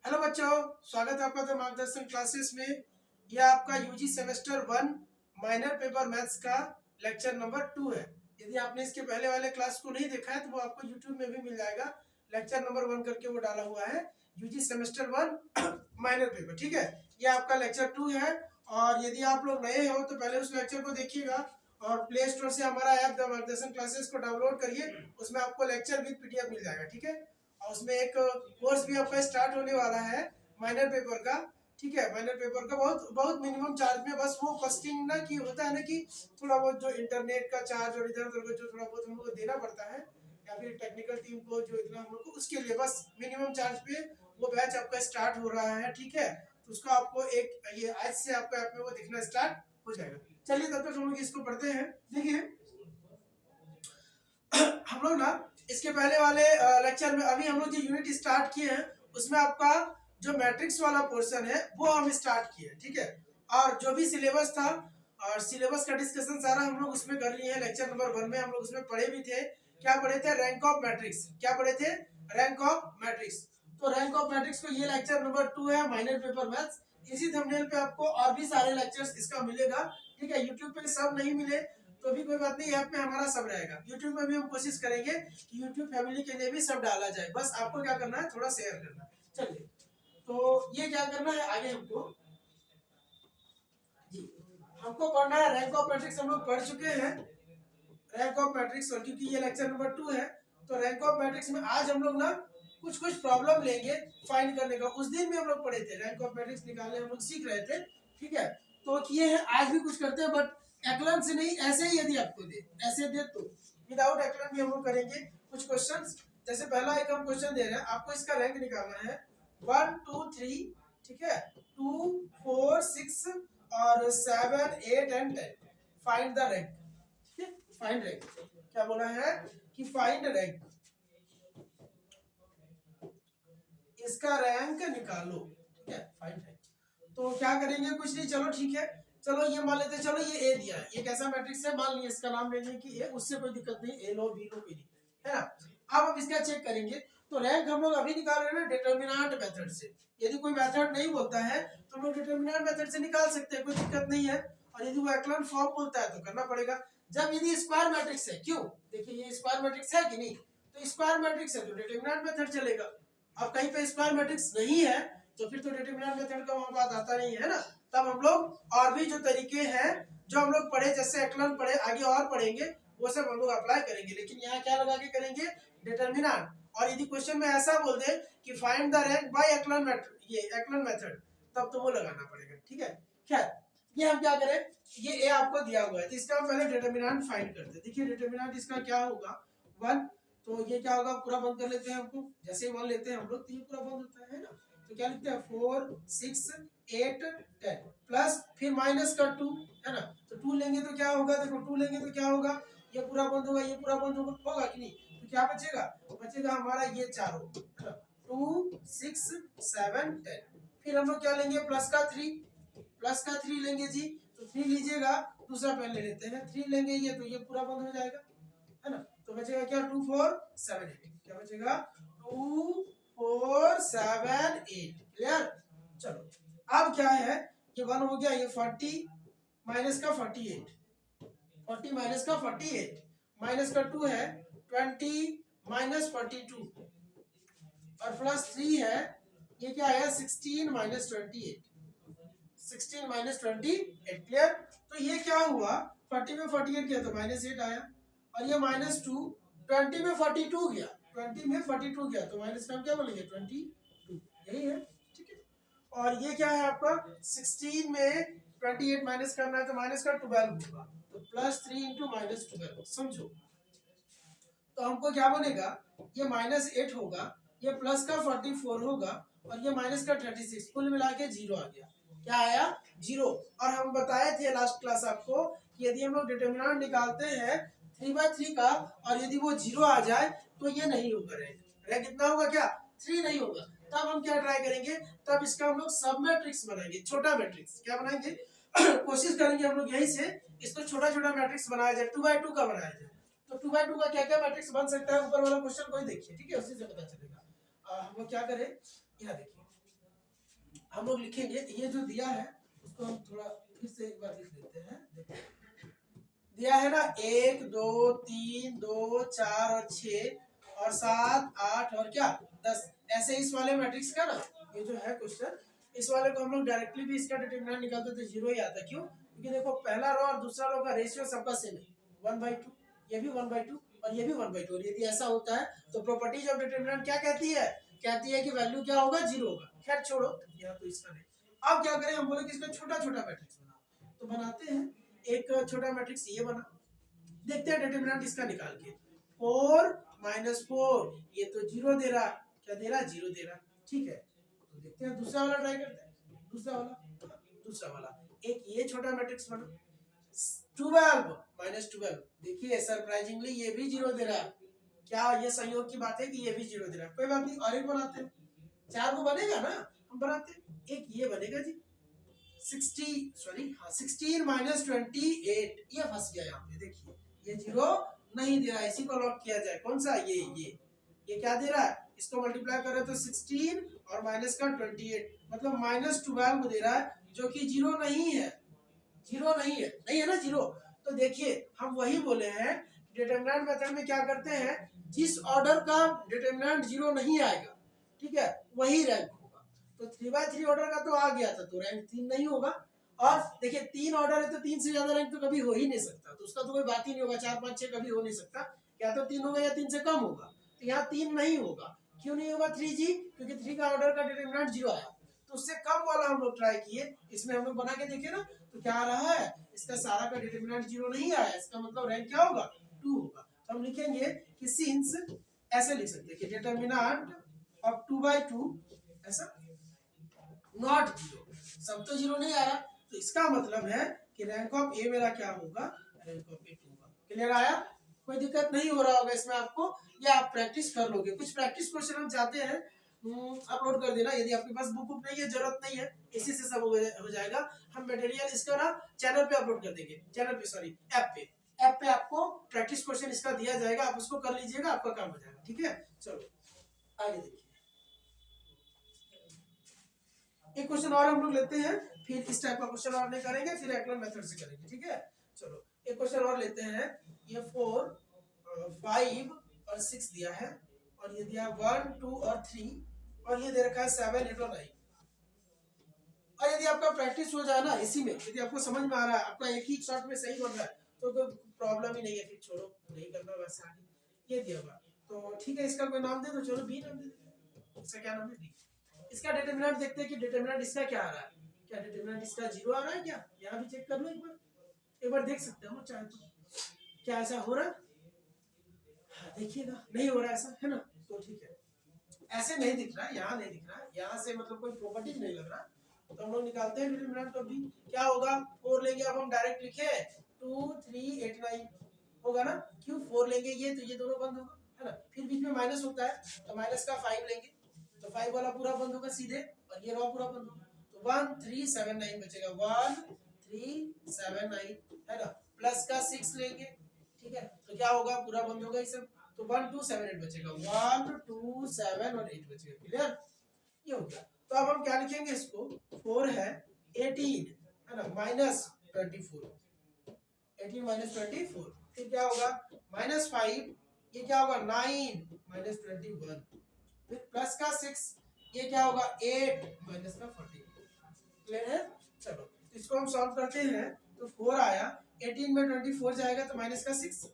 Hello बच्चों, स्वागत है आपका द मार्गदर्शन क्लासेस में। यह आपका UG semester 1 minor paper maths का लेक्चर नंबर 2 है। यदि आपने इसके पहले वाले क्लास को नहीं देखा है तो वो आपको यूट्यूब में भी मिल जाएगा। लेक्चर नंबर 1 करके वो डाला हुआ है, यूजी सेमेस्टर 1 माइनर पेपर। ठीक है, ये आपका लेक्चर 2 है। और यदि आप लोग नए हो तो पहले उस लेक्चर को देखिएगा और प्ले स्टोर से हमारा ऐप द मार्गदर्शन क्लासेस को डाउनलोड करिए। उसमें आपको लेक्चर विद पीडीएफ मिल जाएगा। ठीक है, और उसमें एक कोर्स भी आपका स्टार्ट होने वाला है माइनर पेपर का। ठीक है, माइनर पेपर का बहुत बहुत मिनिमम चार्ज में, बस वो कॉस्टिंग ना कि होता है ना कि थोड़ा बहुत जो इंटरनेट का चार्ज और इधर उधर जो थोड़ा बहुत हम लोग को देना पड़ता है या फिर टेक्निकल टीम को जो इतना हम लोग को, उसके लिए बस मिनिमम चार्ज पे वो बैच आपका स्टार्ट हो रहा है। ठीक है, तो उसका आपको एक ये आज से आपको ऐप में वो दिखना स्टार्ट हो जाएगा। चलिए तब तक हम लोग इसको पढ़ते हैं। देखिए हम लोग ना इसके पहले वाले लेक्चर में अभी हम लोग जो यूनिट स्टार्ट किए हैं उसमें आपका जो मैट्रिक्स वाला पोर्शन है वो हम स्टार्ट किए। ठीक है, और जो भी सिलेबस था और सिलेबस का डिस्कशन सारा हम लोग उसमें कर लिए हैं। लेक्चर नंबर 1 में हम लोग उसमें पढ़े भी थे। क्या पढ़े थे? Rank of matrix. क्या पढ़े थे? Rank of matrix. तो रैंक ऑफ मैट्रिक्स को ये लेक्चर नंबर 2 है, माइनर पेपर मैथ्स। इसी थंबनेल पे आपको और भी सारे लेक्चर्स इसका मिलेगा। ठीक है, यूट्यूब पे सब नहीं मिले तो भी कोई बात नहीं, ऐप में हमारा सब रहेगा। यूट्यूब में भी हम कोशिश करेंगे कि यूट्यूब फैमिली के लिए भी सब डाला जाए। बस आपको क्या करना है, थोड़ा शेयर करना है। चलिए, तो ये क्या करना है आगे हमको जी, हमको पढ़ना है रैंक ऑफ मैट्रिक्स। हम लोग पढ़ चुके हैं रैंक ऑफ मैट्रिक्स, और क्योंकि ये लेक्चर नंबर 2 है तो रैंक ऑफ मैट्रिक्स में आज हम लोग ना कुछ कुछ प्रॉब्लम लेंगे फाइंड करने का। उस दिन भी हम लोग पढ़े थे, रैंक ऑफ मैट्रिक्स निकालने हम लोग सीख रहे थे। ठीक है, तो किए हैं, आज भी कुछ करते हैं, बट एक्लन से नहीं, ऐसे ही यदि आपको दे, ऐसे दे तो विदाउट एक्लन भी हम लोग करेंगे कुछ क्वेश्चंस। जैसे पहला एक हम क्वेश्चन दे रहे हैं, आपको इसका रैंक निकालना है 1 2 3। ठीक है, 2 4 6 और 7 8 एंड 10। Find the rank. ठीक है, फाइंड रैंक क्या बोला है कि फाइंड रैंक, इसका रैंक निकालो। ठीक है, फाइंड रैंक। तो क्या करेंगे, कुछ नहीं, चलो ठीक है, चलो ये मान लेते हैं, चलो ये ए दिया है, ये कैसा मैट्रिक्स है मान लिया, इसका नाम ले लें कि ए, उससे कोई दिक्कत नहीं, ए लो बी लो कोई नहीं है ना। अब हम इसका चेक करेंगे। तो रैंक हम लोग अभी निकाल रहे हैं डिटरमिनेंट मेथड से। यदि कोई मेथड नहीं बोलता है तो हम लोग डिटरमिनेंट मेथड से निकाल सकते हैं, कोई दिक्कत नहीं है। और यदि वो एक्लन फॉर्म बोलता है तो करना पड़ेगा। जब यदि स्क्वायर मैट्रिक्स है, क्यों, देखिए ये स्क्वायर मैट्रिक्स है कि नहीं, तो स्क्वायर मैट्रिक्स है तो डिटरमिनेंट मेथड चलेगा। अब कहीं पे स्क्वायर मैट्रिक्स नहीं है तो फिर तो डिटरमिनेंट मेथड का वहां बात आता नहीं है ना। तब हम लोग और भी जो तरीके हैं जो हम लोग पढ़े, जैसे एक्लन पढ़े, आगे और पढ़ेंगे, वो सब हम लोग अप्लाई करेंगे। लेकिन यहाँ क्या लगा के करेंगे, डिटरमिनेंट। और यदि क्वेश्चन में ऐसा बोल दे कि find the rank by echelon method, ये एक्लन मेथड, तब तो वो लगाना पड़ेगा। ठीक है, खैर ये हम क्या करें, ये ए आपको दिया हुआ है तो इसका हम पहले डिटरमिनेंट फाइंड करते हैं। देखिए डिटरमिनेंट इसका क्या होगा, 1। तो ये क्या होगा, पूरा बंद कर लेते हैं। हमको जैसे 1 लेते हैं हम लोग तो ये पूरा बंद होता है ना, तो क्या लिखते हैं 4 6 8 10 प्लस फिर माइनस का 2 है ना। तो 2 लेंगे तो क्या होगा, देखो 2 लेंगे तो क्या होगा, ये पूरा बंद होगा, ये पूरा बंद होगा कि नहीं, तो क्या बचेगा, बचेगा हमारा ये चारों है ना, 2 6 7 10। फिर हम लोग क्या लेंगे, प्लस का 3, प्लस का 3 लेंगे जी। तो 3 लीजिएगा, दूसरा पेन ले लेते हैं, 3 लेंगे ये, तो ये पूरा बंद हो जाएगा है ना। तो बचेगा क्या, 2 4 7 8, क्या बचेगा 2 4 7 8। क्लियर। चलो अब क्या है, ये 1 हो गया, ये 40 माइनस का 48, 40 माइनस का 48 माइनस का 2 है 20 माइनस 42 और प्लस 3 है, ये क्या आया 16 माइनस 28, 16 माइनस 28। क्लियर। तो ये क्या हुआ, 40 में 48 गया तो माइनस 8 आया, और ये माइनस 2, 20 में 42 गया, 20 में 42 गया तो माइनस का क्या बोलेंगे 22, यही है। ठीक है, और ये क्या है आपका 16 में 28 माइनस करना है तो माइनस का 12 होगा, तो प्लस 3 इंटू माइनस 12, समझो। तो हमको क्या बनेगा, ये माइनस 8 होगा, ये प्लस का 44 होगा, और ये माइनस का 36, कुल मिला के 0 आ गया। क्या आया, 0। और हम बताए थे लास्ट क्लास आपको कि यदि हम लोग डिटरमिनेंट निकालते हैं 3/3 का और यदि वो 0 आ जाए तो ये नहीं होगा रैंक। रैंक कितना होगा, क्या 3 नहीं होगा। तब हम क्या ट्राई करेंगे, तब इसका हम लोग सब मैट्रिक्स बनाएंगे, छोटा मैट्रिक्स। क्या बनाएंगे कोशिश करेंगे हम लोग यही से इसको छोटा छोटा मैट्रिक्स बनाया जाए, 2/2 का बनाया जाए। तो 2/2 का क्या क्या मैट्रिक्स बन सकता है, ऊपर वाला क्वेश्चन कोई देखिए। ठीक है, उसी से पता चलेगा। हम लोग क्या करें, यहाँ देखिए हम लोग लिखेंगे ये जो दिया है उसको हम थोड़ा फिर से एक बार लिख देते हैं। देखो दिया है ना 1 2 3 2 4 और 6 और 7 8 और क्या 10, ऐसे इस वाले मैट्रिक्स का ना ये जो है क्वेश्चन, इस वाले को हम लोग डायरेक्टली भी इसका डिटरमिनेंट निकालते तो जीरो ही आता। क्यों? क्योंकि देखो पहला रो और दूसरा रो का रेशियो सबका सेम है 1/2, ये भी 1/2 और ये भी 1/2। और यदि ऐसा होता है तो प्रॉपर्टीज ऑफ डिटरमिनेंट क्या कहती है? कहती है कि वैल्यू क्या होगा? जीरो होगा। खैर छोड़ो, यहाँ तो इसका नहीं। अब क्या करें, हम बोले कि इसका छोटा छोटा मैट्रिक्स बनाओ, तो बनाते हैं। एक छोटा मैट्रिक्स ये बना, देखते हैं डिटरमिनेंट इसका निकाल के। 4 - 4 ये तो जीरो दे रहा, क्या दे रहा? जीरो दे रहा। ठीक है, तो देखते हैं दूसरा वाला ट्राई करते हैं। दूसरा वाला एक ये छोटा मैट्रिक्स बना 12 - 12, देखिए सरप्राइजिंगली ये भी जीरो दे रहा। क्या ये संयोग की बात है कि ये भी जीरो दे रहा? कोई बात नहीं, और एक बनाते हैं। 4 को बनेगा ना, हम बनाते हैं। एक ये बनेगा जी 16 - 28, ये फंस गया यहाँ पे। देखिए ये जीरो नहीं दे रहा, इसी को लॉक किया जाए। कौन सा? ये क्या दे रहा है? इसको मल्टीप्लाई करें तो 16 और माइनस का 28, मतलब -12 दे रहा है, जो कि जीरो नहीं है। जीरो नहीं है ना जीरो। तो देखिए हम वही बोले हैं, डिटरमिनेंट मेथड में क्या करते हैं, जिस ऑर्डर का डिटरमिनेंट जीरो नहीं आएगा, ठीक है, वही रैंक होगा। तो 3/3 ऑर्डर का तो आ गया था, तो रैंक 3 नहीं होगा। और देखिए 3 ऑर्डर है तो 3 से ज्यादा रैंक तो कभी हो ही नहीं सकता, तो उसका तो कोई बात ही नहीं होगा। 4 5 6 कभी हो नहीं सकता, या तो 3 होगा या 3 से कम होगा। तो यहाँ 3 नहीं होगा। क्यों नहीं होगा 3 जी? क्योंकि 3 का ऑर्डर का डिटरमिनेंट जीरो आया। तो उससे कम वाला हम लोग ट्राई किए, इसमें हम लोग बना के देखे ना, तो क्या आ रहा है, इसका सारा का डिटरमिनेंट जीरो नहीं आया। इसका मतलब रैंक क्या होगा? 2 होगा। तो हम लिखेंगे कि सिंस, ऐसे लिख सकते हैं कि डिटरमिनेंट ऑफ 2/2 ऐसा नॉट जीरो, सब तो जीरो नहीं आ रहा, तो इसका मतलब है कि रैंक ऑफ ए मेरा क्या होगा? रैंक ऑफ ए 2 होगा। क्लियर आया? कोई दिक्कत नहीं हो रहा होगा इसमें आपको, या आप प्रैक्टिस कर लोगे। कुछ प्रैक्टिस क्वेश्चन हम चाहते हैं अपलोड कर देना, यदि आपके पास बुक नहीं है, जरूरत नहीं है, इसी से सब हो जाएगा। हम मटेरियल इसका ना चैनल पे अपलोड कर देंगे, ऐप पे आपको प्रैक्टिस क्वेश्चन इसका दिया जाएगा, आप उसको कर लीजिएगा, आपका काम हो जाएगा। ठीक है, चलो आगे देखिए। एक क्वेश्चन और हम लोग लेते हैं, फिर इस टाइप का क्वेश्चन और नहीं करेंगे, फिर एक्लर मेथड से करेंगे। ठीक है, चलो एक क्वेश्चन और लेते हैं। ये 4 5 और 6 दिया है, और ये दिया 1 2 और 3, और ये दे रखा है 7 8 और 9। और यदि आपका प्रैक्टिस हो जाए ना इसी में, यदि आपको समझ में आ रहा है, आपका एक ही शॉट में सही बन रहा है, तो कोई प्रॉब्लम ही नहीं है, फिर छोड़ो, नहीं करना वैसे आगे। ये दिया हुआ तो ठीक है, इसका कोई नाम दे दो, चलो बी नाम दे दो। इसका क्या नाम है? बी। इसका डिटरमिनेंट देखते हैं कि डिटरमिनेंट इसका क्या आ रहा है। क्या डिटरमिनेंट इसका जीरो आ रहा है क्या? यहाँ भी चेक कर लो एक बार देख सकते हो चाहे तो। क्या ऐसा हो रहा है? हाँ, देखिएगा नहीं हो रहा ऐसा, है ना? तो ठीक है, ऐसे नहीं दिख रहा है, यहाँ नहीं दिख रहा है, यहाँ से मतलब कोई प्रॉपर्टीज नहीं लग रहा। तो हम लोग निकालते हैं डिटरमिनेंट ऑफ बी। क्या होगा? 4 लेंगे, अब हम डायरेक्ट लिखे 2 3 8 9 होगा ना। क्यों 4 लेंगे, ये तो ये दोनों बंद होगा, है ना। फिर बीच में माइनस होता है, तो माइनस का 5 लेंगे, तो 5 वाला पूरा बंद होगा सीधे, और ये रो पूरा बंद होगा। तो 1 3 7 9 बचेगा, 1 3 7 9, है ना। प्लस का 6 लेंगे, ठीक है, तो क्या होगा? पूरा बंद होगा ये सब। तो 1 2 7 8 बचेगा, 1 2 7 और 8 बचेगा। क्लियर? ये हो गया। तो अब हम क्या लिखेंगे इसको? 4 है 18, है ना, -24, 18 - 24, फिर क्या होगा? -5, ये क्या होगा? 9 -21, फिर प्लस का 6, ये क्या होगा? 8 माइनस का 14। क्लियर है? चलो इसको हम सॉल्व करते हैं, तो 4 आया, 18 में 24 जाएगा तो माइनस का 6,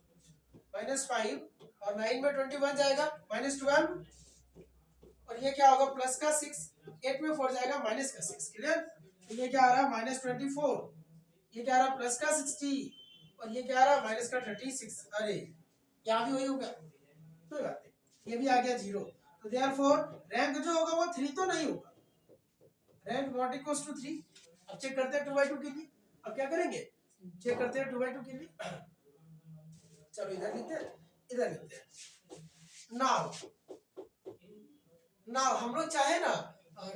-5, और 9 में 21 जाएगा -12, और ये क्या होगा? प्लस का 6, 8 में 4 जाएगा माइनस का 6। क्लियर? तो ये क्या आ रहा है? -24, ये क्या आ रहा? प्लस का 60, और ये क्या आ रहा? माइनस का 36। अरे यहाँ भी वही हो गया, कोई बात नहीं, ये भी आ गया जीरो। तो देयरफॉर रैंक जो होगा वो 3 तो नहीं होगा, रैंक नॉट इक्वल्स टू 3। अब चेक करते हैं 2/2 के लिए। अब क्या करेंगे? चेक करते हैं 2/2 के लिए। चलो इधर लिखते हैं, इधर लिखते हैं। नाउ हम लोग चाहे ना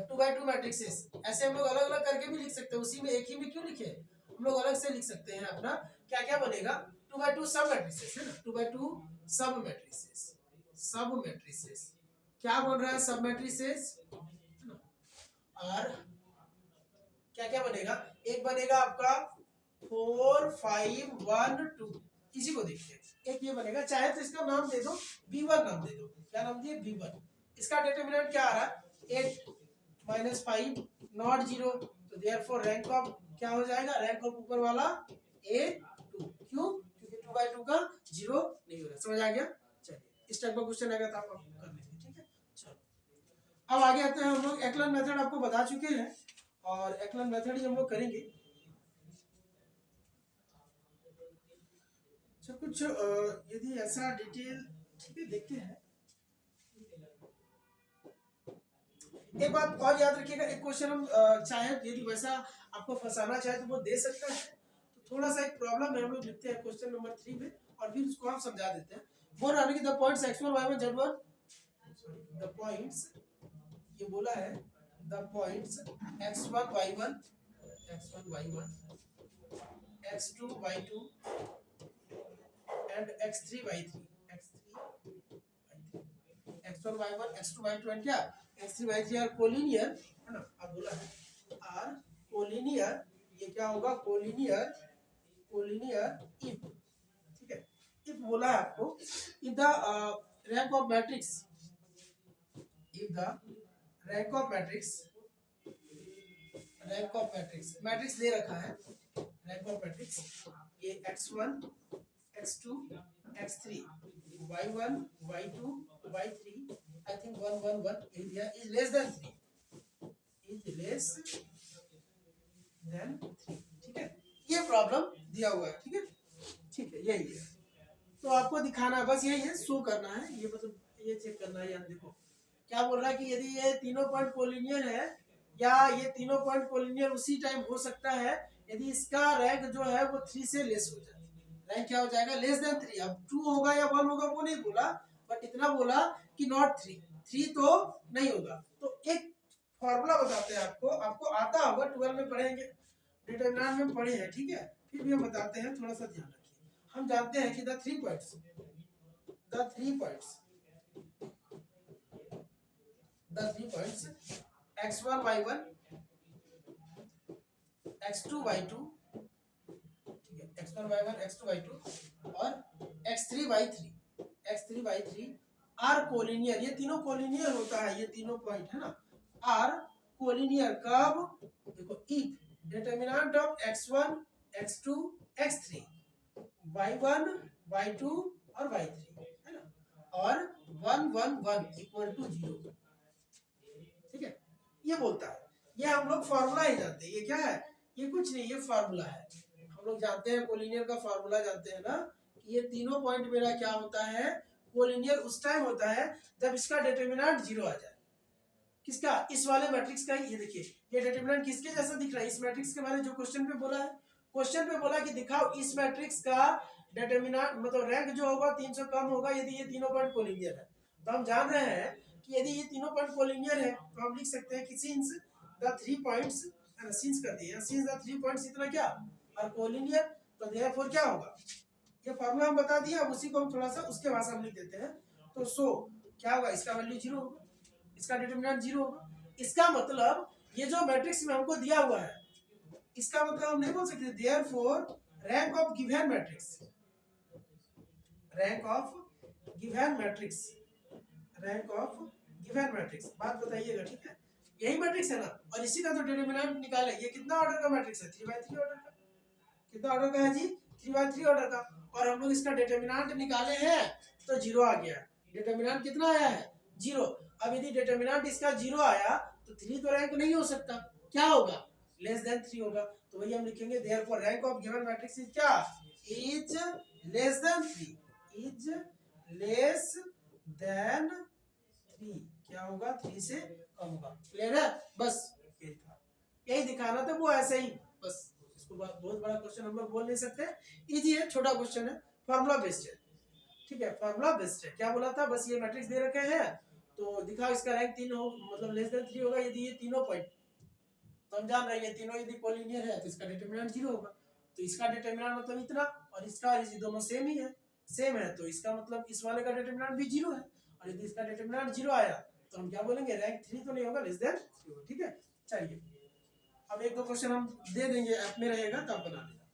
2/2 मैट्रिक्सेस ऐसे हम लोग अलग अलग करके भी लिख सकते हैं, उसी में एक ही में क्यों लिखे, हम लोग अलग से लिख सकते हैं अपना। क्या क्या बनेगा? 2/2 सब मैट्रिसेस, है ना, 2/2 सब मैट्रिसेस क्या बन रहा है? सब मैट्रिसेस, और क्या क्या बनेगा, एक बनेगा आपका 4 5 1 2, इसी को देखते हैं। एक ये बनेगा, चाहे तो इसका नाम दे दो B1, नाम दे दो, क्या नाम दिए B1। इसका डिटरमिनेंट क्या आ रहा है 8 माइनस 5 नॉट 0, तो देयरफॉर रैंक ऑफ क्या हो जाएगा, रैंक ऑफ ऊपर वाला A2, क्यों, क्योंकि 2/2 का 0 नहीं हो रहा। समझ आ गया। चलिए इस टाइप का क्वेश्चन आएगा तो आप कर लेंगे, ठीक है। चलो अब आगे आते हैं हम लोग, एक्लन मेथड आपको बता चुके हैं और एक्लन मेथड ही हम लोग करेंगे। अच्छा कुछ यदि ऐसा डिटेल, ठीक है देखते हैं। एक बात और याद रखिएगा, एक क्वेश्चन हम चाहे यदि वैसा आपको फंसाना चाहे तो वो दे सकता है, तो थोड़ा सा एक प्रॉब्लम है, हम लोग लिखते हैं क्वेश्चन नंबर 3 में और फिर उसको हम समझा देते हैं। बोल रहा है कि the points x1 y1 z1, the points, ये बोला है the points x1 y1 x2 y2 and x3 y3 x1 y1 x2 y2 and क्या x3 y3 आर कोलिनियर, है ना। अब बोला है आर कोलिनियर, ये क्या होगा, कोलिनियर इफ, ठीक है। इफ बोला है आपको if the rank of matrix, if the rank of matrix दे रखा है, रैंक ऑफ मैट्रिक्स ये x1 x2 x3 y1 y2 y3, I think 1 1 1 area is less than 3, ठीक है। ये प्रॉब्लम दिया हुआ है, ठीक है यही है। तो आपको दिखाना है, बस यही है, शो करना है, ये मतलब ये चेक करना है। यार देखो क्या बोल रहा है कि यदि ये तीनों पॉइंट कोलिनियर है या ये तीनों पॉइंट कोलिनियर उसी टाइम हो सकता है यदि इसका रैंक जो है वो 3 से लेस हो जाए। रैंक क्या हो जाएगा, लेस देन 3। अब 2 होगा या 1 होगा वो नहीं बोला, बट इतना बोला कि नॉट 3 तो नहीं होगा। तो एक फॉर्मूला बताते हैं आपको, आपको आता होगा, 12 में पढ़ेंगे, डिटरमिनेंट में पढ़े हैं, ठीक है। फिर भी हम बताते हैं, थोड़ा सा ध्यान रखिए। हम जानते हैं कि the three points x1 y1 x2 y2, ठीक है, x1 y1 x2 y2 और x3 y3 आर कोलिनियर। ये तीनों कोलिनियर होता है, ये तीनों पॉइंट है ना, आर कोलिनियर कब, देखो if determinant of x1 x2 x3 y1 y2 और y3, है ना, और 1 1 1 इक्वल टू 0, ठीक है। ये बोलता है, ये हम लोग फॉर्मूला ही जानते हैं। ये क्या है, ये कुछ नहीं, ये फॉर्मूला है। हम लोग जानते हैं कोलिनियर का फॉर्मूला जानते हैं ना, कि ये तीनों पॉइंट मेरा क्या होता है, कोलिनियर उस टाइम होता है जब इसका डिटरमिनेंट 0 आ जाए। किसका, इस वाले मैट्रिक्स का। ये देखिए ये डिटरमिनेंट किसके जैसा दिख रहा है, इस मैट्रिक्स के बारे में जो क्वेश्चन पे बोला है। क्वेश्चन पे बोला कि दिखाओ इस मैट्रिक्स का डिटरमिनेंट, मतलब रैंक जो होगा 3 से कम होगा यदि ये तीनों पॉइंट कोलिनियर है। तो हम जान रहे हैं कि यदि ये तीनों पॉइंट कोलिनियर है तो हम लिख सकते हैं कि सिंस द 3 पॉइंट्स, सिंस कर दिए, सिंस द 3 पॉइंट्स इतना क्या और कोलिनियर, तो देयरफॉर क्या होगा, ये फार्मूला हम बता दिया। अब उसी को हम थोड़ा सा उसके भाषा में लिख देते हैं। तो सो क्या होगा, इसका वैल्यू 0 होगा, इसका डिटरमिनेंट 0 होगा। इसका मतलब ये जो मैट्रिक्स में हमको दिया हुआ है, इसका मतलब हम नहीं बोल सकते therefore rank of given matrix, बात बताइएगा, ठीक है। यही मैट्रिक्स है ना, और इसी का तो डिटरमिनेंट निकाले। ये कितना ऑर्डर का मैट्रिक्स है, 3/3 ऑर्डर का। कितना ऑर्डर का है जी, 3/3 ऑर्डर का। और हम लोग इसका डिटरमिनेंट निकाले हैं तो 0 आ गया। डिटरमिनेंट कितना आया है, 0। अब यदि डिटरमिनेंट इसका 0 आया तो 3 तो रैंक नहीं हो सकता, क्या होगा, लेस देन 3 होगा। तो वही हम लिखेंगे therefore rank of given matrix is क्या, is less than 3, is less than 3, क्या होगा, 3 से कम होगा। क्लियर है, बस यही था, यही दिखाना था। वो ऐसे ही बस, इसको बहुत बड़ा क्वेश्चन हम लोग बोल नहीं सकते, इजी है, छोटा क्वेश्चन है, फॉर्मूला बेस्ड है, ठीक है, फॉर्मूला बेस्ड है। क्या बोला था, बस ये मैट्रिक्स दे रखे हैं तो दिखाओ इसका रैंक 3 हो, मतलब लेस देन 3 होगा यदि ये तीनों पॉइंट, तो हम जान रहे हैं ये तीनों यदि कोलिनियर है तो इसका डिटरमिनेंट 0 होगा। तो इसका डिटरमिनेंट मतलब इतना, और इसका ये दोनों सेम ही है, सेम है, तो इसका मतलब इस वाले का डिटरमिनेंट भी 0 है। और यदि इसका डिटरमिनेंट 0 आया तो हम क्या बोलेंगे, रैंक 3 तो नहीं होगा, लेस देन 3 होगा, ठीक है। चलिए अब एक दो क्वेश्चन हम दे देंगे, ऐप में रहेगा तब बना लेना।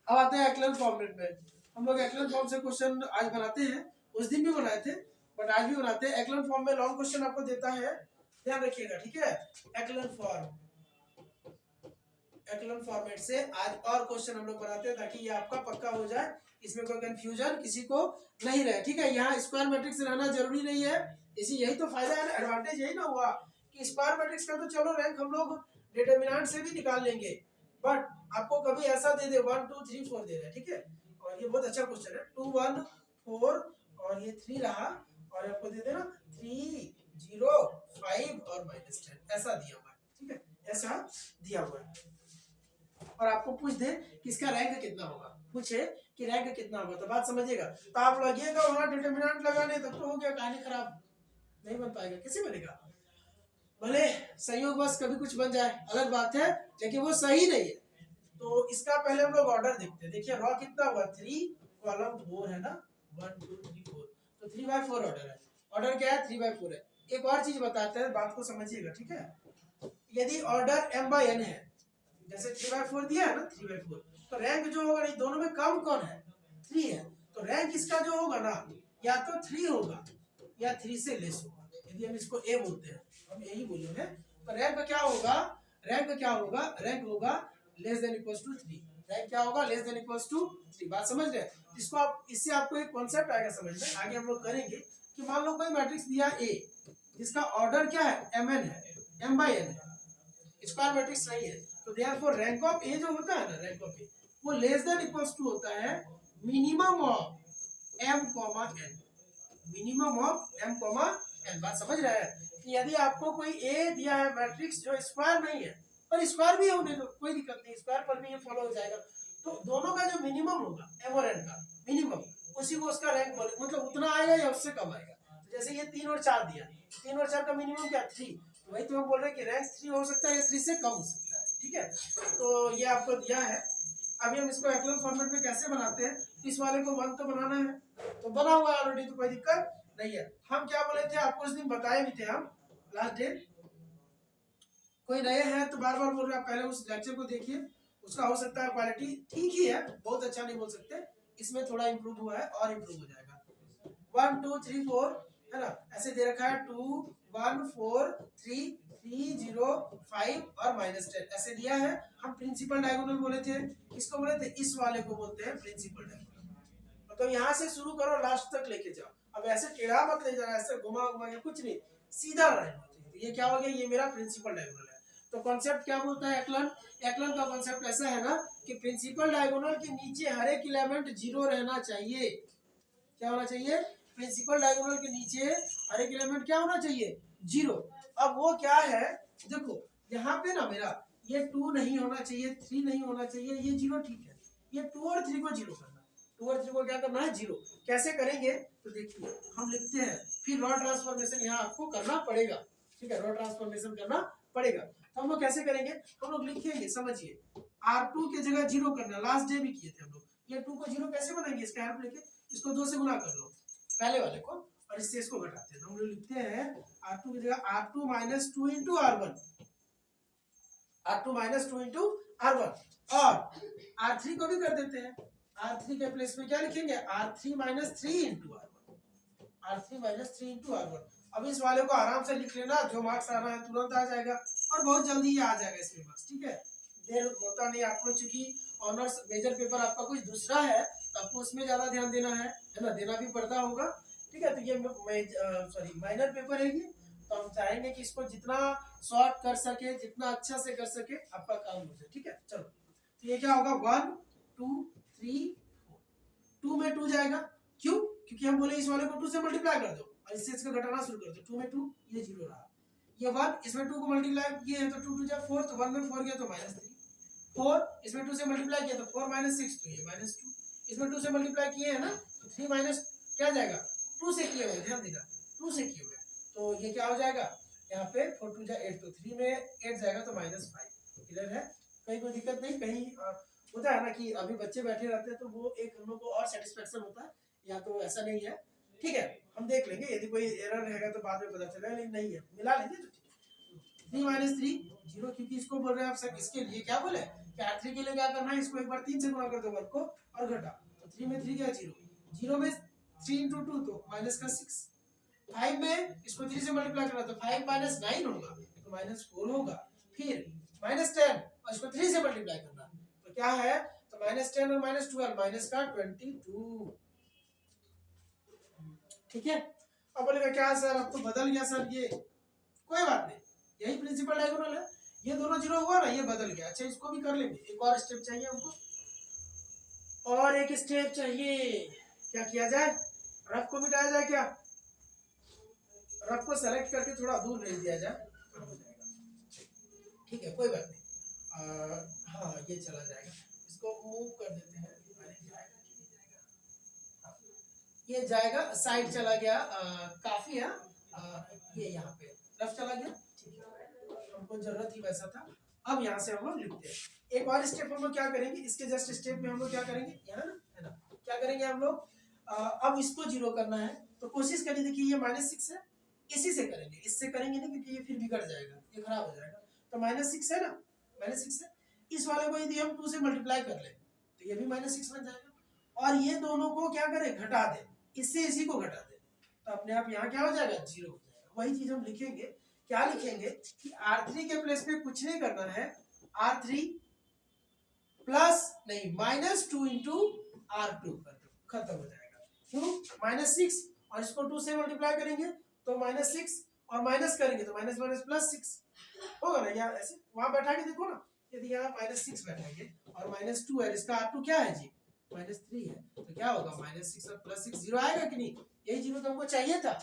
अब आते हैं एक्लन फॉर्मेट में। हम लोग एक्लन फॉर्म से क्वेश्चन आज बनाते हैं, उस दिन भी बनाए थे बट आज भी बनाते हैं। एक्लन फॉर्म में लॉन्ग क्वेश्चन आपको देता है, ध्यान रखिएगा, ठीक है। एक्लन फॉर्मेट से आज और क्वेश्चन हम लोग बनाते हैं ताकि ये आपका पक्का हो जाए, इसमें कोई कंफ्यूजन किसी को नहीं रहे, ठीक है। यहाँ स्क्वायर मैट्रिक्स रहना जरूरी नहीं है, इसी यही तो फायदा है, एडवांटेज यही ना हुआ कि स्क्वायर मैट्रिक्स का तो चलो रैंक हम लोग डिटरमिनेंट से भी निकाल लेंगे, बट आपको कभी ऐसा दे दे 1 2 3 4 दे रहा है, ठीक है। और ये बहुत अच्छा क्वेश्चन है, 2 1 4 और ये 3 रहा, और आपको दे देना 3 0 5 और -10 ऐसा दिया हुआ है, ठीक है, ऐसा दिया हुआ है। और आपको पूछ दे कि इसका रैंक कितना होगा, पूछे कि रैंक कितना होगा, तो बात समझिएगा, तो आप लगिएगा वहां डिटरमिनेंट लगाने, तब तो हो गया, कहानी खराब, नहीं बन पाएगा, कैसे बनेगा। भले संयोग बस कभी कुछ बन जाए अलग बात है, लेकिन वो सही नहीं है। तो इसका पहले हम लोग ऑर्डर देखते हैं। देखिए रॉ कितना हुआ, 3 कॉलम 4 है ना, 1 2 3 4, तो 3/4 ऑर्डर है। ऑर्डर क्या है, 3/4 है। एक और चीज बताते हैं, बात को समझिएगा, ठीक है। यदि ऑर्डर m/n है, जैसे 3/4 दिया है ना, 3/4, तो रैंक जो होगा, नहीं दोनों में कम कौन है, 3 है, तो रैंक इसका जो होगा ना, या तो 3 होगा या 3 से लेस होगा। यदि हम इसको a बोलते हैं, हम यही बोले हैं, तो रैंक क्या होगा, रैंक होगा less than equals to 3। Rank क्या होगा, लेस देन इक्वल्स टू 3। बात समझ रहे हैं। इसको आप, इससे आपको एक कॉन्सेप्ट आएगा समझ में, आगे हम लोग करेंगे कि मान लो कोई मैट्रिक्स दिया A, जिसका ऑर्डर क्या है, mn है, m/n है, स्क्वायर मैट्रिक्स नहीं है, तो देयरफॉर रैंक ऑफ A जो होता है ना, रैंक ऑफ A वो लेस देन इक्वल्स टू होता है minimum of m, n, minimum of m, n। बात समझ रहे हैं कि यदि आपको कोई A दिया है मैट्रिक्स जो स्क्वायर नहीं है, पर स्क्वायर भी होने दो, कोई दिक्कत नहीं, स्क्वायर पर भी ये फॉलो हो जाएगा, तो दोनों का जो मिनिमम होगा m और n का मिनिमम, उसी को उसका रैंक बोले, मतलब उतना आएगा या उससे कम आएगा। तो जैसे ये 3 और 4 दिया, 3 और 4 का मिनिमम क्या, 3, वही तो हम बोल रहे हैं कि रैंक 3 हो सकता है या 3 से कम हो सकता है, ठीक है। तो ये आपको दिया है। अभी हम इसको एक्लन फॉर्मेट में कैसे बनाते हैं, इस वाले को 1 तो बनाना है, तो बना हुआ है ऑलरेडी, तो कोई दिक्कत नहीं है। हम क्या बोले थे आपको उस दिन, बताए भी थे हम लास्ट डे। कोई नए हैं तो बार बार बोल रहे हैं, पहले उस लेक्चर को देखिए, उसका हो सकता है क्वालिटी ठीक ही है, बहुत अच्छा नहीं बोल सकते, इसमें थोड़ा इंप्रूव हुआ है और इंप्रूव हो जाएगा। 1 2 3 4 है ना, ऐसे दे रखा है 2 1 4 3 3 0 5 और -10 ऐसे दिया है। हम प्रिंसिपल डायगोनल बोले थे, इसको बोले थे, इस वाले को बोलते हैं प्रिंसिपल डायगोनल। मतलब यहाँ से शुरू करो लास्ट तक लेके जाओ, अब ऐसे टेढ़ा मत ले जाना, ऐसे घुमा घुमा के कुछ नहीं, सीधा लाइन होती है। तो ये क्या हो गया, ये मेरा प्रिंसिपल डायगोनल है। तो कॉन्सेप्ट क्या बोलता है एक्लन, एक्लन का कॉन्सेप्ट ऐसा है ना कि प्रिंसिपल डायगोनल के नीचे हर एक एलिमेंट 0 रहना चाहिए। क्या होना चाहिए, प्रिंसिपल डायगोनल के नीचे हर एक एलिमेंट क्या होना चाहिए, 0। अब वो क्या है, देखो यहाँ पे ना मेरा ये 2 नहीं होना चाहिए, 3 नहीं होना चाहिए, ये 0 ठीक है। ये 2 और 3 को 0 करना है, 2 और 3 को क्या करना है, 0। कैसे करेंगे, तो देखिए हम लिखते हैं, फिर रॉ ट्रांसफॉर्मेशन यहाँ आपको करना पड़ेगा, ठीक है, रॉ ट्रांसफॉर्मेशन करना पड़ेगा। तो हम लोग कैसे करेंगे, हम लोग लिखेंगे, समझिए, R2 की जगह 0 करना, लास्ट डे भी किए थे हम लोग। ये 2 को 0 कैसे बनाएंगे, इसका हेल्प लेके इसको 2 से गुना कर लो पहले वाले को, और इससे इसको घटाते हैं, हम लोग लिखते हैं R2 की जगह R2 - 2 into R1, R2 - 2 into R1, और R3 को भी कर देते हैं, R3 के प्लेस में क्या लिखेंगे, R3 - 3 into R1, R3 - 3 into R1। अब इस वाले को आराम से लिख लेना, जो मार्क्स आ रहा है तुरंत आ जाएगा, और बहुत जल्दी ही आ जाएगा इसमें मार्क्स, ठीक है, देर होता नहीं आपको, चूंकि ऑनर्स मेजर पेपर आपका कुछ दूसरा है, तो आपको उसमें ज्यादा ध्यान देना है ना, देना भी पड़ता होगा, ठीक है। तो ये माइनर पेपर है ये, तो हम चाहेंगे कि इसको जितना शॉर्ट कर सके, जितना अच्छा से कर सके, आपका काम हो जाए, ठीक है। चलो, तो ये क्या होगा, 1 2 3 4, 2 में 2 जाएगा, क्यों, क्योंकि हम बोले इस वाले को 2 से मल्टीप्लाई कर दो और इससे इसका घटाना शुरू कर दो, 2 में 2, ये 0 रहा, ये 1, इसमें 2 को मल्टीप्लाई किए हैं तो 2 2 जा 4, तो 1 में 4 गया तो -3, 4 इसमें 2 से मल्टीप्लाई किया तो 4 - 6, तो ये -2, इसमें 2 से मल्टीप्लाई किए हैं ना, तो 3 माइनस क्या जाएगा, 2 से किए हुए, ध्यान देना 2 से किए हुए, तो ये क्या हो जाएगा, यहाँ पे 4 2 जा 8, तो 3 में 8 जाएगा तो -5। क्लियर है, कहीं कोई दिक्कत नहीं, कहीं होता है ना कि अभी बच्चे बैठे रहते हैं तो वो एक हम लोग को और सेटिस्फेक्शन होता है, या तो ऐसा नहीं है, ठीक है, हम देख लेंगे, यदि कोई एरर रहेगा तो बाद में पता चलेगा, लेकिन नहीं है, मिला लेंगे तो 3 - 3 जीरो, क्योंकि इसको बोल रहे हैं आप सर इसके लिए क्या बोले कि R3 के लिए क्या करना है, इसको एक बार 3 से गुणा कर दो वर्ग को और घटा, तो 3 में 3 गया 0, 0 में 3 into 2 तो माइनस का 6, 5 में इसको 3 से मल्टीप्लाई करना तो 5 माइनस 9 होगा तो माइनस 4 होगा, फिर माइनस 10 और इसको 3 से मल्टीप्लाई करना तो क्या है, तो माइनस 10 और माइनस 12 माइनस का 22, ठीक है। अब बोलेगा क्या सर अब तो बदल गया सर, ये कोई बात नहीं, यही प्रिंसिपल डायगोनल है, ये दोनों जीरो हुआ ना, ये बदल गया। अच्छा इसको भी कर लेंगे, एक और स्टेप चाहिए हमको, और एक स्टेप चाहिए, क्या किया जाए, रफ को मिटाया जाए क्या, रफ को सेलेक्ट करके थोड़ा दूर भेज दिया जाए, हो जाएगा, ठीक है कोई बात नहीं, हाँ ये चला जाएगा, इसको मूव कर देते हैं, ये जाएगा साइड चला गया, काफी है, ये यहाँ पे रफ चला गया, ठीक है हमको जरूरत ही वैसा था। अब यहाँ से हम लोग लिखते हैं, एक और स्टेप हम लोग क्या करेंगे, इसके जस्ट स्टेप में हम लोग क्या करेंगे, यहाँ है ना, क्या करेंगे हम लोग, अब इसको जीरो करना है तो कोशिश करिए, देखिए ये -6 है, इसी से करेंगे, इससे करेंगे नहीं क्योंकि ये फिर बिगड़ जाएगा, ये खराब हो जाएगा, तो -6 है ना, -6 है, इस वाले को यदि हम 2 से मल्टीप्लाई कर ले तो ये भी -6 बन जाएगा, और ये दोनों को क्या करें, घटा दें, इससे इसी को घटा दें तो अपने आप यहाँ क्या हो जाएगा, 0 हो जाएगा। वही चीज हम लिखेंगे, क्या लिखेंगे कि R3 के प्लेस में कुछ नहीं करना है, R3 प्लस नहीं -2 इंटू R2 कर दो, खत्म हो जाएगा, क्यों, -6 और इसको 2 से मल्टीप्लाई करेंगे तो -6 और माइनस करेंगे तो माइनस माइनस +6 होगा ना, या ऐसे वहां बैठा के देखो ना, यदि यहाँ -6 बैठाएंगे और -2 है, इसका R2 क्या है जी, -3 है, तो क्या होगा, -6 और +6 0 आएगा कि नहीं, यही 0 तो हमको चाहिए था,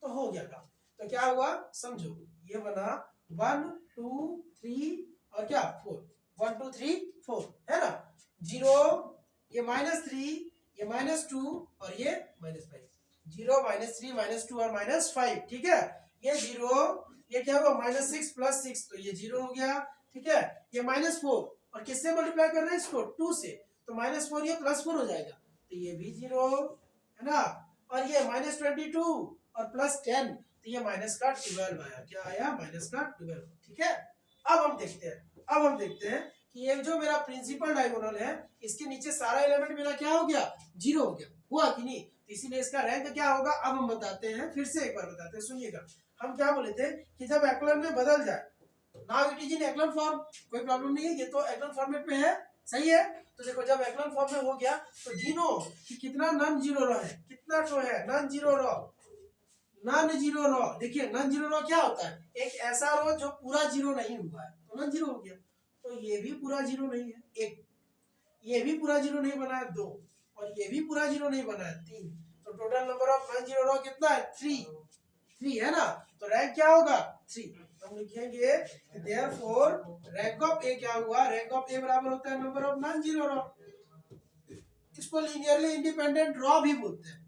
तो हो गया काम, तो क्या हुआ समझो, ये बना 1 2 3 और क्या 4, 1 2 3 4 है ना, 0 ये -3 ये -2 और ये -5, 0 -3 -2 और -5, ठीक है, ये 0 ये क्या हुआ -6 +6 तो ये 0 हो गया, ठीक है, ये -4 और किससे मल्टीप्लाई कर रहे हैं इसको 2 से, तो -4 ये +4 हो जाएगा तो ये भी 0 है ना, और ये -22 और +10 तो ये -12 आया, क्या आया -12, ठीक है। अब हम देखते हैं कि ये जो मेरा प्रिंसिपल डायगोनल है इसके नीचे सारा एलिमेंट मेरा क्या हो गया, 0 हो गया, हुआ कि नहीं, तो इसीलिए इसका रैंक क्या होगा, अब हम बताते हैं, फिर से एक बार बताते हैं, सुनिएगा, हम क्या बोले थे कि जब एक्लन में बदल जाए, now it is in एक्लन form, कोई प्रॉब्लम नहीं है, ये तो एक्लन फॉर्मेट में है, सही है, तो देखो जब एक्लन फॉर्म में हो गया तो गिनो कि कितना नॉन जीरो रो है, कितना तो है नॉन जीरो रो, नॉन जीरो रो, देखिए नॉन जीरो रो क्या होता है, एक ऐसा रो जो पूरा जीरो नहीं हुआ है तो नॉन जीरो हो गया, तो ये भी पूरा जीरो नहीं है, एक ये भी पूरा जीरो नहीं बना है, 2 और ये भी पूरा जीरो नहीं बना है, 3, तो total number of non zero row कितना है, 3 है ना, तो रैंक क्या होगा 3, हम लिखेंगे देयरफॉर रैंक ऑफ ए क्या हुआ, रैंक ऑफ ए बराबर होता है नंबर ऑफ नॉन जीरो रो, इसको लीनियरली इंडिपेंडेंट रो भी बोलते हैं,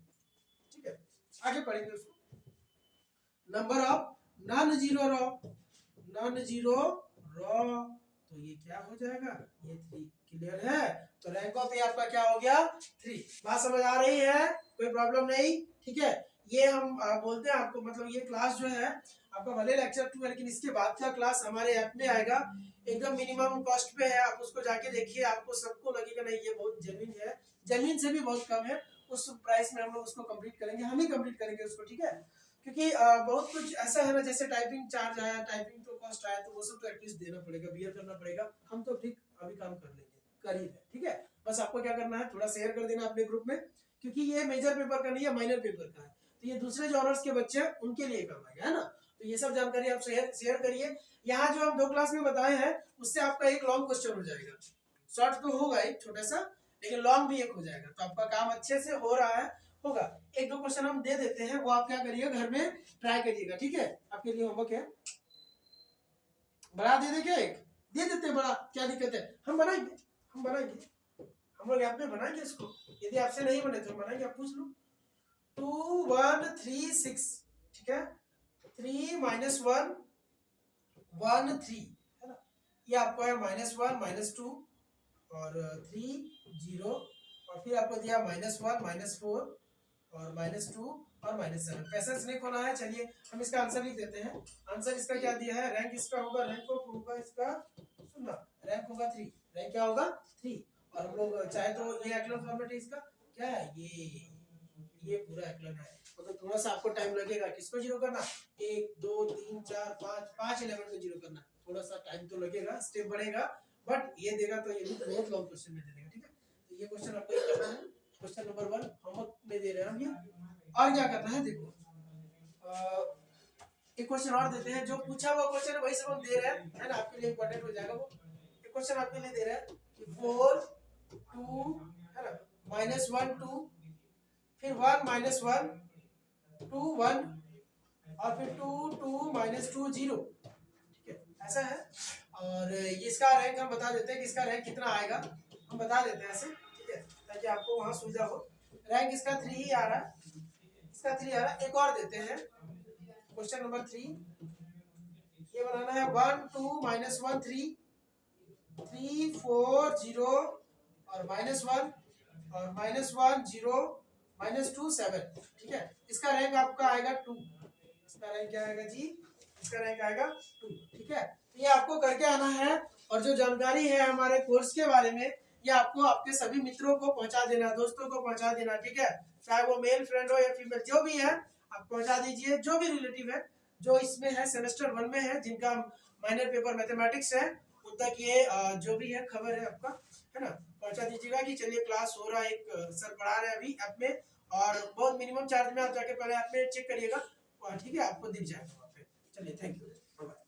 ठीक है, आगे पढ़ेंगे उसको, नंबर ऑफ नॉन जीरो रो, तो ये क्या हो जाएगा, ये 3, क्लियर है, तो रैंक ऑफ ए आपका क्या हो गया 3, बात समझ आ रही है, कोई प्रॉब्लम नहीं, ठीक है, ये हम बोलते हैं आपको, मतलब ये क्लास जो है आपका भले लेक्चर 2 है लेकिन इसके बाद का क्लास हमारे ऐप में आएगा, एकदम मिनिमम कॉस्ट पे है, आप उसको जाके देखिए, आपको सबको लगेगा नहीं ये बहुत जेन्युइन है, जेन्युइन से भी बहुत कम है, उस प्राइस में हम लोग उसको कंप्लीट करेंगे, हम ही कंप्लीट करेंगे उसको, ठीक है, क्योंकि बहुत कुछ ऐसा है ना, जैसे टाइपिंग चार्ज आया, टाइपिंग तो कॉस्ट आया, तो वो सब तो एटलीस्ट देना पड़ेगा, बियर करना पड़ेगा, हम तो ठीक अभी काम कर लेंगे, करीब है, ठीक है, बस आपको क्या करना है, थोड़ा शेयर कर देना अपने ग्रुप में, क्योंकि ये मेजर पेपर का नहीं है, माइनर पेपर का है, तो ये दूसरे जो ऑनर्स के बच्चे हैं उनके लिए काम आएगा, है ना, तो ये सब जानकारी आप शेयर करिए, यहाँ जो हम 2 क्लास में बताए हैं उससे आपका एक लॉन्ग क्वेश्चन हो जाएगा, शॉर्ट तो होगा एक छोटा सा, लेकिन लॉन्ग भी एक हो जाएगा, तो आपका काम अच्छे से हो रहा है, होगा, 1-2 क्वेश्चन हम दे देते हैं, वो आप क्या करिएगा घर में ट्राई करिएगा, ठीक है, आपके लिए होमवर्क है, बड़ा दे दे क्या, एक दे देते हैं बड़ा, क्या दिक्कत है, हम बनाएंगे, हम लोग यहाँ पे बनाएंगे इसको, यदि आपसे नहीं बने तो हम बनाएंगे, आप पूछ लो, 2 1 3 6, ठीक है, 3 - 1 1 3 है ना, ये आपको है -1 -2 और 3 0 और फिर आपको दिया -1 -4 और -2 और -7। पैसेज नहीं खोला है, चलिए हम इसका आंसर लिख देते हैं। आंसर इसका क्या दिया है, रैंक इसका होगा, रैंक होगा इसका, सुनना, रैंक होगा 3, रैंक क्या होगा 3। और हम लोग चाहे तो ये एक्लन फॉर्मेट है इसका, क्या है ये पूरा एक्लन है, मतलब थोड़ा सा आपको टाइम लगेगा किसको जीरो करना, 1 2 3 4 5 5 एलिमेंट को जीरो करना, थोड़ा सा टाइम तो लगेगा, स्टेप बढ़ेगा, बट ये देगा तो ये भी बहुत लॉन्ग क्वेश्चन में दे देगा, ठीक है। तो ये क्वेश्चन आपको ये करना है, क्वेश्चन नंबर 1 होमवर्क में दे रहे हैं हम ये। और क्या करना है देखो, एक क्वेश्चन और देते हैं, जो पूछा हुआ क्वेश्चन है वही सब हम दे रहे हैं, है ना, आपके लिए इंपॉर्टेंट हो जाएगा वो। एक क्वेश्चन आपके लिए दे रहे हैं कि 4 2 है ना, -1 2, फिर 1 -1 2 1, और फिर 2 2 -2 0, ठीक है, ऐसा है। और इसका रैंक हम बता देते हैं कि इसका रैंक कितना आएगा, हम बता देते हैं ऐसे, ठीक है, ताकि आपको वहां सुविधा हो। रैंक इसका 3 ही आ रहा है, इसका 3 आ रहा है। एक और देते हैं क्वेश्चन नंबर 3, ये बनाना है 1 2 -1 3 3 4 0 और -1 और -1 0 -2 7, ठीक है। इसका रैंक आपका आएगा 2, इसका रैंक क्या आएगा जी, इसका रैंक आएगा 2, ठीक है। तो ये आपको करके आना है, और जो जानकारी है हमारे कोर्स के बारे में ये आपको आपके सभी मित्रों को पहुंचा देना, दोस्तों को पहुंचा देना, ठीक है, चाहे वो मेल फ्रेंड हो या फीमेल, जो भी है आप पहुंचा दीजिए, जो भी रिलेटिव है जो इसमें है, सेमेस्टर 1 में है, जिनका माइनर पेपर मैथमेटिक्स है, उन तक ये जो भी है खबर है आपका, है ना, पहुंचा दीजिएगा कि चलिए क्लास हो रहा है, एक सर पढ़ा रहे हैं अभी ऐप में, और बहुत मिनिमम चार्ज में आप जाके पहले ऐप में चेक करिएगा, ठीक है, आपको दिख जाएगा वहाँ पे। चलिए, थैंक यू।